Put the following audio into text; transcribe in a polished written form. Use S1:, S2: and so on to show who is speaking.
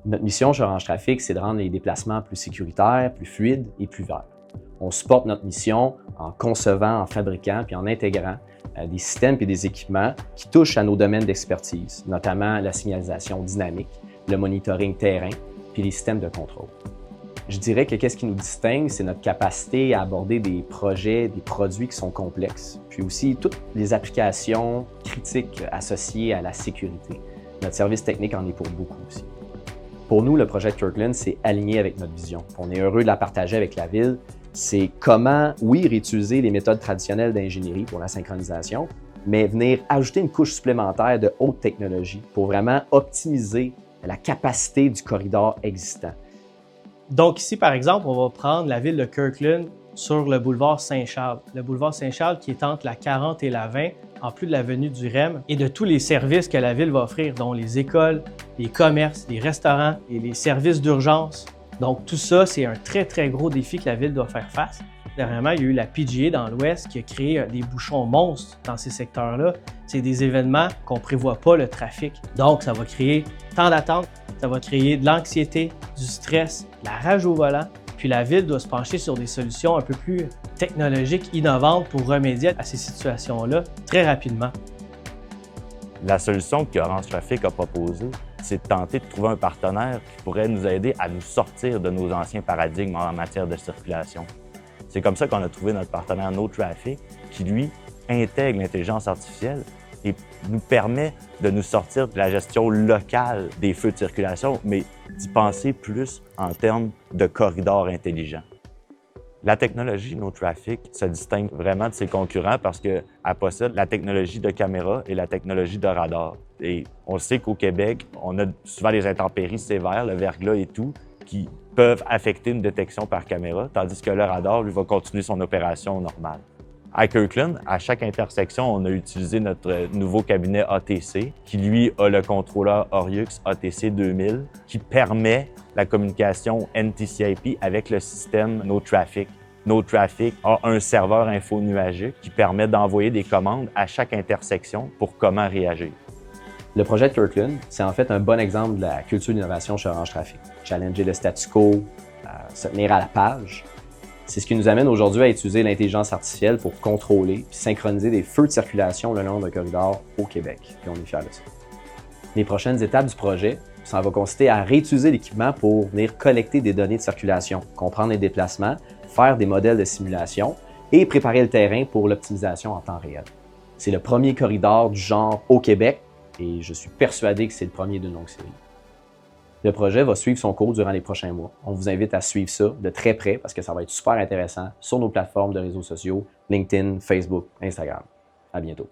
S1: Notre mission chez Orange Trafic, c'est de rendre les déplacements plus sécuritaires, plus fluides et plus verts. On supporte notre mission en concevant, en fabriquant puis en intégrant des systèmes et des équipements qui touchent à nos domaines d'expertise, notamment la signalisation dynamique, le monitoring terrain puis les systèmes de contrôle. Je dirais que qu'est-ce qui nous distingue, c'est notre capacité à aborder des projets, des produits qui sont complexes, puis aussi toutes les applications critiques associées à la sécurité. Notre service technique en est pour beaucoup aussi. Pour nous, le projet de Kirkland, c'est aligné avec notre vision. On est heureux de la partager avec la Ville. C'est comment, oui, réutiliser les méthodes traditionnelles d'ingénierie pour la synchronisation, mais venir ajouter une couche supplémentaire de haute technologie pour vraiment optimiser la capacité du corridor existant.
S2: Donc ici, par exemple, on va prendre la ville de Kirkland sur le boulevard Saint-Charles. Le boulevard Saint-Charles qui est entre la 40 et la 20, en plus de l'avenue du REM et de tous les services que la ville va offrir, dont les écoles, les commerces, les restaurants et les services d'urgence. Donc tout ça, c'est un très, très gros défi que la ville doit faire face. Dernièrement, il y a eu la PGA dans l'Ouest qui a créé des bouchons monstres dans ces secteurs-là. C'est des événements qu'on ne prévoit pas le trafic. Donc, ça va créer tant d'attente, ça va créer de l'anxiété, du stress, de la rage au volant. Puis la ville doit se pencher sur des solutions un peu plus technologiques, innovantes pour remédier à ces situations-là très rapidement.
S3: La solution qu'Orange Trafic a proposée, c'est de tenter de trouver un partenaire qui pourrait nous aider à nous sortir de nos anciens paradigmes en matière de circulation. C'est comme ça qu'on a trouvé notre partenaire NoTraffic, qui, lui, intègre l'intelligence artificielle et nous permet de nous sortir de la gestion locale des feux de circulation, mais d'y penser plus en termes de corridors intelligents. La technologie NoTraffic se distingue vraiment de ses concurrents parce qu'elle possède la technologie de caméra et la technologie de radar. Et on sait qu'au Québec, on a souvent des intempéries sévères, le verglas et tout, qui peuvent affecter une détection par caméra, tandis que le radar, lui, va continuer son opération normale. À Kirkland, à chaque intersection, on a utilisé notre nouveau cabinet ATC, qui, lui, a le contrôleur Oriux ATC 2000, qui permet la communication NTCIP avec le système NoTraffic. NoTraffic a un serveur info-nuagique qui permet d'envoyer des commandes à chaque intersection pour comment réagir.
S1: Le projet de Kirkland, c'est en fait un bon exemple de la culture d'innovation chez Orange Trafic. Challenger le statu quo, se tenir à la page. C'est ce qui nous amène aujourd'hui à utiliser l'intelligence artificielle pour contrôler et synchroniser des feux de circulation le long d'un corridor au Québec. Puis on est fiers de ça. Les prochaines étapes du projet, ça va consister à réutiliser l'équipement pour venir collecter des données de circulation, comprendre les déplacements, faire des modèles de simulation et préparer le terrain pour l'optimisation en temps réel. C'est le premier corridor du genre au Québec et je suis persuadé que c'est le premier d'une longue série. Le projet va suivre son cours durant les prochains mois. On vous invite à suivre ça de très près parce que ça va être super intéressant sur nos plateformes de réseaux sociaux, LinkedIn, Facebook, Instagram. À bientôt.